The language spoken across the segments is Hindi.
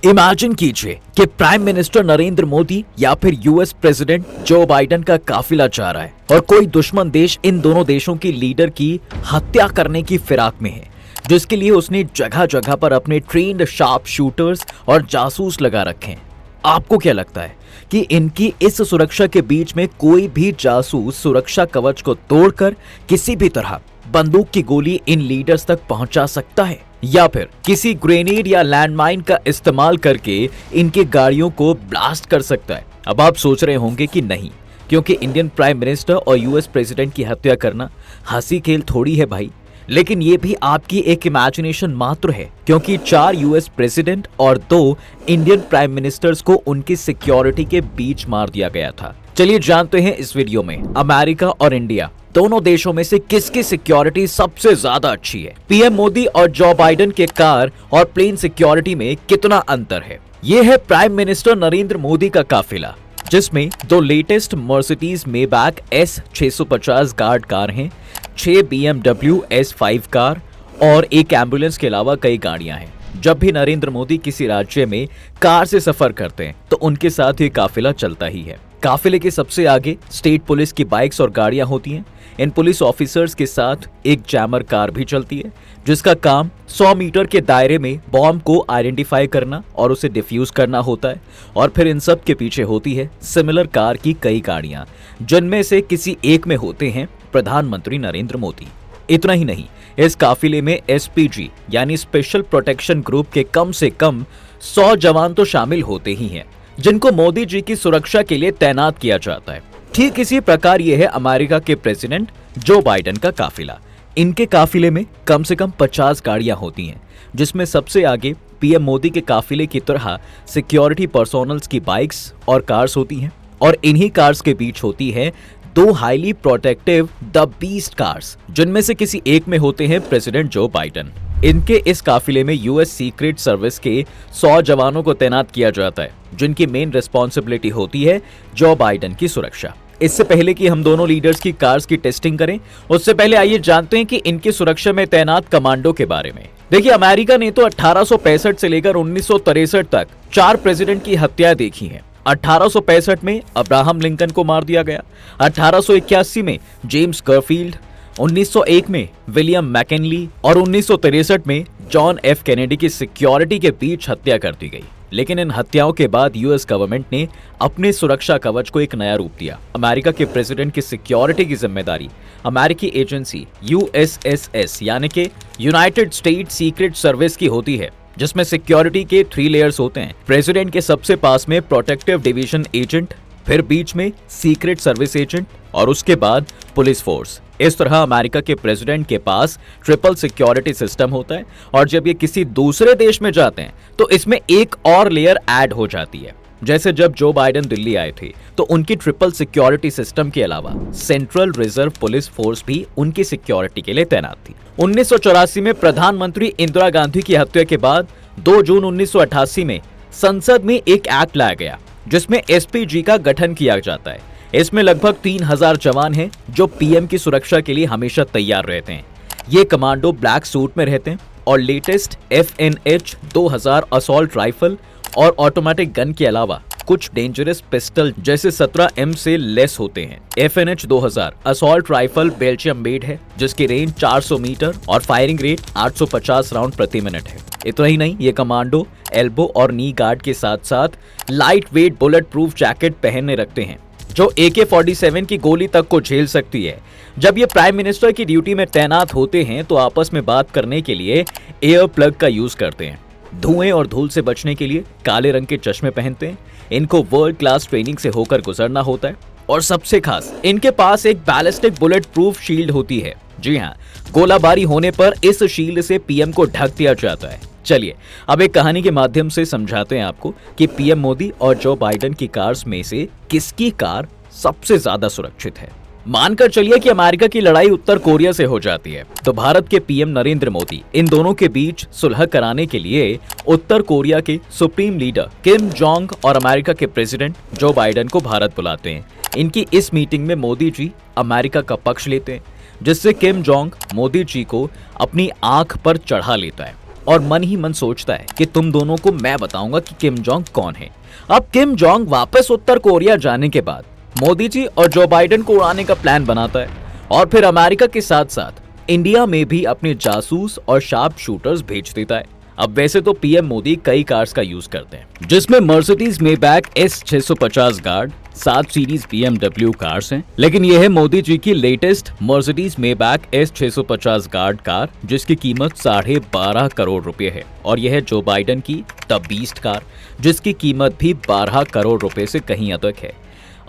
इमेजिन कीजिए कि प्राइम मिनिस्टर नरेंद्र मोदी या फिर यूएस प्रेसिडेंट जो बाइडेन का काफिला जा रहा है और कोई दुश्मन देश इन दोनों देशों की लीडर की हत्या करने की फिराक में है, जिसके लिए उसने जगह जगह पर अपने ट्रेन्ड शार्प शूटर्स और जासूस लगा रखे हैं। आपको क्या लगता है कि इनकी इस सुरक्षा के बीच में कोई भी जासूस सुरक्षा कवच को तोड़कर किसी भी तरह बंदूक की गोली इन लीडर्स तक पहुंचा सकता है, या फिर किसी ग्रेनेड या लैंडमाइन का इस्तेमाल करके इनकी गाड़ियों को ब्लास्ट कर सकता है? अब आप सोच रहे होंगे कि नहीं, क्योंकि इंडियन प्राइम मिनिस्टर और यूएस प्रेसिडेंट की हत्या करना हंसी खेल थोड़ी है भाई। लेकिन ये भी आपकी एक इमेजिनेशन मात्र है, क्योंकि 4 यूएस प्रेसिडेंट और 2 इंडियन प्राइम मिनिस्टर्स को उनकी सिक्योरिटी के बीच मार दिया गया था। चलिए जानते हैं इस वीडियो में अमेरिका और इंडिया दोनों देशों में से किसकी सिक्योरिटी सबसे ज्यादा अच्छी है। पीएम मोदी और जो बाइडेन के कार और प्लेन सिक्योरिटी में कितना अंतर है। ये है प्राइम मिनिस्टर नरेंद्र मोदी का काफिला, जिसमें 2 latest Mercedes Maybach S650 guard car हैं, 6 BMW S5 कार और एक एम्बुलेंस के अलावा कई गाड़ियां हैं। जब भी नरेंद्र मोदी किसी राज्य में कार से सफर करते हैं तो उनके साथ ये काफिला चलता ही है। काफिले के सबसे आगे स्टेट पुलिस की बाइक्स और गाड़ियां होती हैं। इन पुलिस ऑफिसर्स के साथ एक जैमर कार भी चलती है, जिसका काम 100 मीटर के दायरे में बॉम्ब को आइडेंटिफाई करना और उसे डिफ्यूज करना होता है। और फिर इन सब के पीछे होती है सिमिलर कार की कई गाड़ियां, जिनमें से किसी एक में होते हैं प्रधानमंत्री नरेंद्र मोदी। इतना ही नहीं, इस काफिले में SPG यानी स्पेशल प्रोटेक्शन ग्रुप के कम से कम 100 जवान तो शामिल होते ही हैं, जिनको मोदी जी की सुरक्षा के लिए तैनात किया जाता है। ठीक इसी प्रकार यह है अमेरिका के प्रेसिडेंट जो बाइडेन का काफिला। इनके काफिले में कम से कम 50 गाड़ियां होती हैं, जिसमें सबसे आगे पीएम मोदी के काफिले की तरह सिक्योरिटी पर्सोनल्स की बाइक्स और कार्स होती हैं, और इन्हीं कार्स के बीच होती है 2 highly protective the beast cars, जिनमें से किसी एक में होते हैं प्रेसिडेंट जो बाइडेन। इनके इस काफिले में यूएस सीक्रेट सर्विस के 100 जवानों को तैनात किया जाता है, जिनकी मेन रिस्पॉन्सिबिलिटी होती है जो बाइडेन की सुरक्षा। इससे पहले कि हम दोनों लीडर्स की कार्स की टेस्टिंग करें, उससे पहले आइए जानते हैं कि इनकी सुरक्षा में तैनात कमांडो के बारे में। देखिए, अमेरिका ने तो 1865 से लेकर 1963 तक 4 प्रेसिडेंट की हत्याएं देखी हैं। 1865 में अब्राहम लिंकन को मार दिया गया, 1881 में जेम्स गारफील्ड, 1901 में विलियम मैकिनली और 1963 में जॉन F कैनेडी की सिक्योरिटी के बीच हत्या कर दी गई। लेकिन इन हत्याओं के बाद यूएस गवर्नमेंट ने अपने सुरक्षा कवच को एक नया रूप दिया। अमेरिका के प्रेसिडेंट की सिक्योरिटी की जिम्मेदारी अमेरिकी एजेंसी USSS यानी कि यूनाइटेड स्टेट सीक्रेट सर्विस की होती है, जिसमें सिक्योरिटी के 3 लेयर्स होते हैं। प्रेसिडेंट के सबसे पास में प्रोटेक्टिव डिवीजन एजेंट, फिर बीच में सीक्रेट सर्विस एजेंट और उसके बाद पुलिस फोर्स। इस तरह अमेरिका के प्रेसिडेंट के पास ट्रिपल सिक्योरिटी सिस्टम होता है, और जब ये किसी दूसरे देश में जाते हैं तो इसमें एक और लेयर ऐड हो जाती है। जैसे जब जो बाइडेन दिल्ली आए थे तो उनकी ट्रिपल सिक्योरिटी सिस्टम के अलावा सेंट्रल रिजर्व पुलिस फोर्स भी उनकी सिक्योरिटी के लिए तैनात थी। 1984 में प्रधानमंत्री इंदिरा गांधी की हत्या के बाद 2 जून 1988 में संसद में एक एक्ट लाया गया, जिसमें SPG का गठन किया जाता है। इसमें लगभग 3000 जवान हैं जो पीएम की सुरक्षा के लिए हमेशा तैयार रहते हैं। ये कमांडो ब्लैक सूट में रहते हैं और लेटेस्ट FNH 2000 असॉल्ट राइफल और ऑटोमेटिक गन के अलावा कुछ डेंजरस पिस्टल जैसे 17M से लेस होते हैं। FNH 2000 assault rifle Belgium made है, जिसकी रेंज 400 मीटर और फायरिंग रेट 850 राउंड प्रति मिनट है। इतना ही नहीं, ये कमांडो एल्बो और नी गार्ड के साथ साथ light weight bullet proof jacket पहनने रखते हैं, जो AK-47 की गोली तक को झेल सकती है। जब ये प्राइम मिनिस्टर की ड्यूटी में तैनात होते हैं तो आपस में बात करने के लिए एयर प्लग का यूज करते हैं। धुएं और धूल से बचने के लिए काले रंग के चश्मे पहनते हैं। इनको वर्ल्ड क्लास ट्रेनिंग से होकर गुजरना होता है, और सबसे खास इनके पास एक बैलिस्टिक बुलेट प्रूफ शील्ड होती है। जी हाँ, गोलाबारी होने पर इस शील्ड से पीएम को ढक दिया जाता है। चलिए अब एक कहानी के माध्यम से समझाते हैं आपको कि पीएम मोदी और जो बाइडेन की कार्स में से किसकी कार सबसे ज्यादा सुरक्षित है। मानकर चलिए कि अमेरिका की लड़ाई उत्तर कोरिया से हो जाती है, तो भारत के पीएम नरेंद्र मोदी इन दोनों के बीच सुलह कराने के लिए उत्तर कोरिया के सुप्रीम लीडर किम जोंग और अमेरिका के प्रेसिडेंट जो बाइडेन को भारत बुलाते हैं। इनकी इस मीटिंग में मोदी जी अमेरिका का पक्ष लेते हैं, जिससे किम जोंग मोदी जी को अपनी आंख पर चढ़ा लेता है और मन ही मन सोचता है कि तुम दोनों को मैं बताऊंगा कि किम जोंग कौन है। अब किम जोंग वापस उत्तर कोरिया जाने के बाद मोदी जी और जो बाइडेन को उड़ाने का प्लान बनाता है और फिर अमेरिका के साथ साथ इंडिया में भी अपने जासूस और शार्प शूटर्स भेज देता है। अब वैसे तो पीएम मोदी कई कार्स का यूज करते हैं, जिसमें Mercedes Maybach S650 guard 7 series BMW cars हैं, लेकिन यह है मोदी जी की latest Mercedes Maybach S650 guard car, जिसकी कीमत 12.5 करोड़ रुपए है। और यह है जो बाइडेन की द बीस्ट कार, जिसकी कीमत भी 12 करोड़ रुपए से कहीं अधिक है।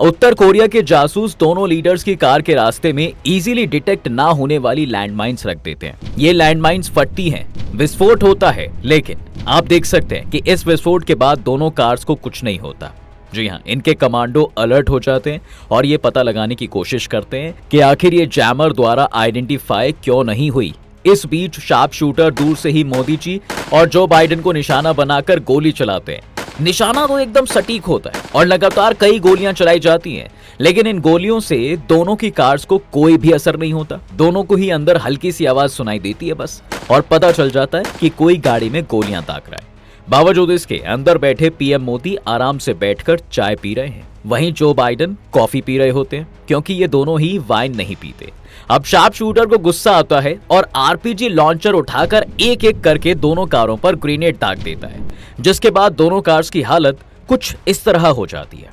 उत्तर कोरिया के जासूस दोनों लीडर्स की कार के रास्ते में इजीली डिटेक्ट ना होने वाली लैंडमाइंस रख देते हैं। ये लैंडमाइंस फटती हैं, विस्फोट होता है, लेकिन आप देख सकते हैं कि इस विस्फोट के बाद दोनों कार्स को कुछ नहीं होता। जी हाँ, इनके कमांडो अलर्ट हो जाते हैं और ये पता लगाने की कोशिश करते हैं कि आखिर ये जैमर द्वारा आइडेंटिफाई क्यों नहीं हुई। इस बीच शार्प शूटर दूर से ही मोदी जी और जो बाइडेन को निशाना बनाकर गोली चलाते हैं। निशाना तो एकदम सटीक होता है और लगातार कई गोलियां चलाई जाती हैं, लेकिन इन गोलियों से दोनों की कार्स को कोई भी असर नहीं होता। दोनों को ही अंदर हल्की सी आवाज सुनाई देती है बस, और पता चल जाता है कि कोई गाड़ी में गोलियां दाग रहा है। बावजूद इसके अंदर बैठे पीएम मोदी आराम से बैठकर चाय पी रहे हैं, वहीं जो बाइडेन कॉफी पी रहे होते हैं, क्योंकि ये दोनों ही वाइन नहीं पीते। अब शार्प शूटर को गुस्सा आता है और आरपीजी लॉन्चर उठाकर एक एक करके दोनों कारों पर ग्रेनेड दाग देता है, जिसके बाद दोनों कार्स की हालत कुछ इस तरह हो जाती है।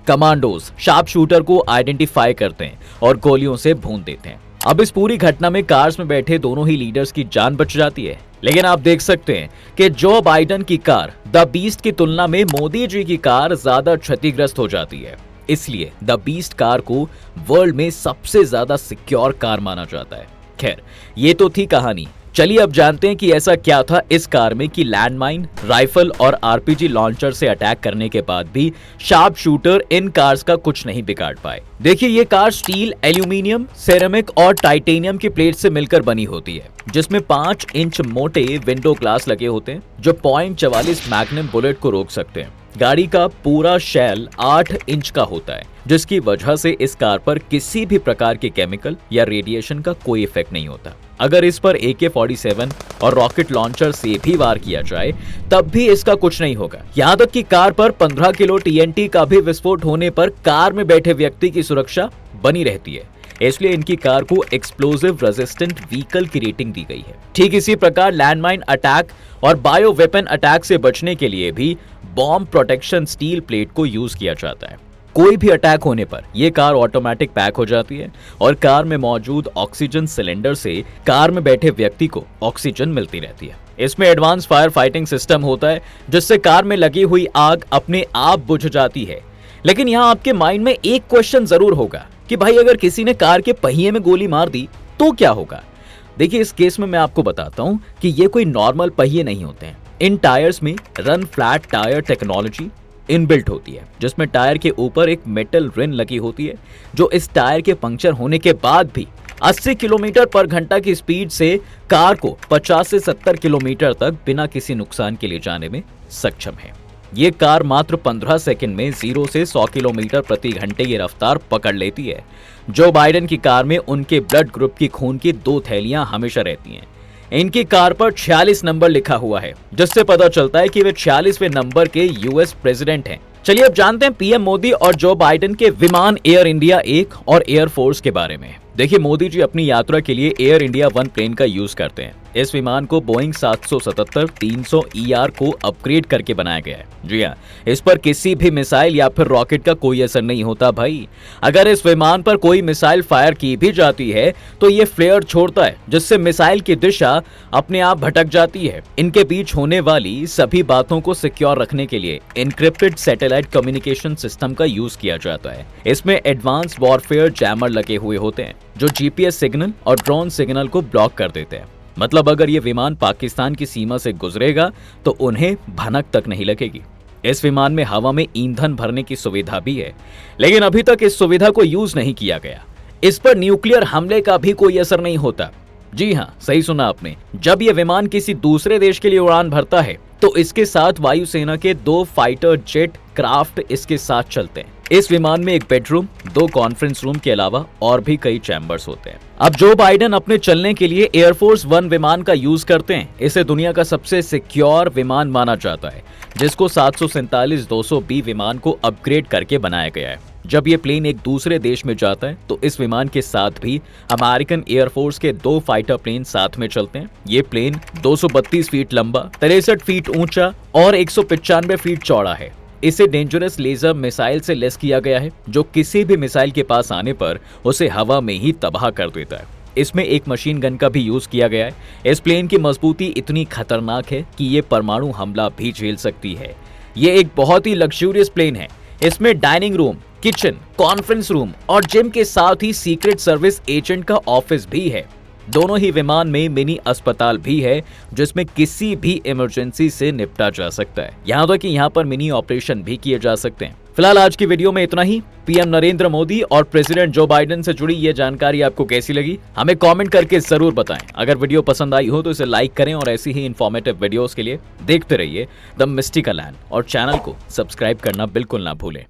कमांडोज शार्प शूटर को आइडेंटिफाई करते हैं और गोलियों से भून देते हैं। अब इस पूरी घटना में कार्स में बैठे दोनों ही लीडर्स की जान बच जाती है, लेकिन आप देख सकते हैं कि जो बाइडेन की कार द बीस्ट की तुलना में मोदी जी की कार ज्यादा क्षतिग्रस्त हो जाती है। इसलिए द बीस्ट कार को वर्ल्ड में सबसे ज्यादा सिक्योर कार माना जाता है। खैर, ये तो थी कहानी। चलिए अब जानते हैं कि ऐसा क्या था इस कार में कि लैंडमाइन, राइफल और आरपीजी लॉन्चर से अटैक करने के बाद भी शार्प शूटर इन कार्स का कुछ नहीं बिगाड़ पाए। देखिए, ये कार स्टील, एल्यूमिनियम, सेरेमिक और टाइटेनियम की प्लेट से मिलकर बनी होती है, जिसमें 5 इंच मोटे विंडो ग्लास लगे होते हैं जो .44 मैग्नम बुलेट को रोक सकते हैं। गाड़ी का पूरा शेल 8 इंच का होता है, जिसकी वजह से इस कार पर किसी भी प्रकार के केमिकल या रेडिएशन का कोई इफेक्ट नहीं होता। अगर इस पर AK-47 और रॉकेट लॉन्चर से भी वार किया जाए तब भी इसका कुछ नहीं होगा। यहाँ तक कि कार पर 15 किलो TNT का भी विस्फोट होने पर कार में बैठे व्यक्ति की सुरक्षा बनी रहती है। इसलिए इनकी कार को एक्सप्लोजिव रेजिस्टेंट व्हीकल की रेटिंग दी गई है। ठीक इसी प्रकार लैंडमाइन अटैक और बायो वेपन अटैक से बचने के लिए भी बॉम्ब प्रोटेक्शन स्टील प्लेट को यूज किया जाता है। कोई भी अटैक होने पर यह कार ऑटोमेटिक पैक हो जाती है और कार में मौजूद ऑक्सीजन सिलेंडर से कार में बैठे व्यक्ति को ऑक्सीजन मिलती रहती है। इसमें एडवांस फायर फाइटिंग सिस्टम होता है, जिससे कार में लगी हुई आग अपने आप बुझ जाती है। लेकिन यहाँ आपके माइंड में एक क्वेश्चन जरूर होगा कि भाई, अगर किसी ने कार के पहिए में गोली मार दी तो क्या होगा? देखिए, इस केस में मैं आपको बताता हूँ कि ये कोई नॉर्मल पहिए नहीं होते हैं। इन टायर्स में run flat tyre technology inbuilt होती है, जिसमें टायर के ऊपर एक मेटल रिन लगी होती है, जो इस टायर के पंक्चर होने के बाद भी 80 किलोमीटर पर घंटा की स्पीड से कार को 50 से 70 किलोमीटर तक बिना किसी नुकसान के ले जाने में सक्षम है। ये कार मात्र 15 सेकंड में 0 से 100 किलोमीटर प्रति घंटे की रफ्तार पकड़ लेती है। जो बाइडेन की कार में उनके ब्लड ग्रुप की खून की 2 थैलियां हमेशा रहती हैं। इनकी कार पर 46 नंबर लिखा हुआ है, जिससे पता चलता है कि वे 46वें नंबर के यूएस प्रेसिडेंट हैं। चलिए अब जानते हैं पीएम मोदी और जो बाइडेन के विमान एयर इंडिया 1 और एयर फोर्स के बारे में। देखिए, मोदी जी अपनी यात्रा के लिए एयर इंडिया 1 प्लेन का यूज करते हैं। इस विमान को बोइंग 777-300 ER को अपग्रेड करके बनाया गया है। जी हाँ, इस पर किसी भी मिसाइल या फिर रॉकेट का कोई असर नहीं होता भाई। अगर इस विमान पर कोई मिसाइल फायर की भी जाती है तो ये फ्लेयर छोड़ता है, जिससे मिसाइल की दिशा अपने आप भटक जाती है। इनके बीच होने वाली सभी बातों को सिक्योर रखने के लिए इनक्रिप्टेड सैटेलाइट कम्युनिकेशन सिस्टम का यूज किया जाता है। इसमें एडवांस वॉरफेयर जैमर लगे हुए होते हैं, जो GPS सिग्नल और ड्रोन सिग्नल को ब्लॉक कर देते हैं। मतलब अगर ये विमान पाकिस्तान की सीमा से गुजरेगा तो उन्हें भनक तक नहीं लगेगी। इस विमान में हवा में ईंधन भरने की सुविधा भी है, लेकिन अभी तक इस सुविधा को यूज नहीं किया गया। इस पर न्यूक्लियर हमले का भी कोई असर नहीं होता। जी हाँ, सही सुना आपने। जब यह विमान किसी दूसरे देश के लिए उड़ान भरता है तो इसके साथ वायुसेना के 2 फाइटर जेट क्राफ्ट इसके साथ चलते हैं। इस विमान में एक बेडरूम, 2 कॉन्फ्रेंस रूम के अलावा और भी कई चैम्बर्स होते हैं। अब जो बाइडेन अपने चलने के लिए एयरफोर्स 1 विमान का यूज करते हैं। इसे दुनिया का सबसे सिक्योर विमान माना जाता है, जिसको 747-200B विमान को अपग्रेड करके बनाया गया है। जब ये प्लेन एक दूसरे देश में जाता है तो इस विमान के साथ भी अमेरिकन एयरफोर्स के 2 फाइटर प्लेन साथ में चलते हैं। ये प्लेन 232 फीट लंबा, 63 फीट ऊंचा और 195 फीट चौड़ा है। इसे डेंजरस लेजर मिसाइल से लेस किया गया है, जो किसी भी मिसाइल के पास आने पर उसे हवा में ही तबाह कर देता है। इसमें एक मशीन गन का भी यूज किया गया है। इस प्लेन की मजबूती इतनी खतरनाक है कि ये परमाणु हमला भी झेल सकती है। ये एक बहुत ही लग्जूरियस प्लेन है। इसमें dining room, kitchen, conference room और जिम के साथ ही सीक्रेट सर्विस एजेंट का ऑफिस भी है। दोनों ही विमान में मिनी अस्पताल भी है, जिसमें किसी भी इमरजेंसी से निपटा जा सकता है। यहाँ तक कि यहाँ पर मिनी ऑपरेशन भी किए जा सकते हैं। फिलहाल आज की वीडियो में इतना ही। पीएम नरेंद्र मोदी और प्रेसिडेंट जो बाइडेन से जुड़ी ये जानकारी आपको कैसी लगी, हमें कमेंट करके जरूर बताएं। अगर वीडियो पसंद आई हो तो इसे लाइक करें और ऐसी ही इंफॉर्मेटिव वीडियोस के लिए देखते रहिए द मिस्टिकल लैंड और चैनल को सब्सक्राइब करना बिल्कुल ना भूलें।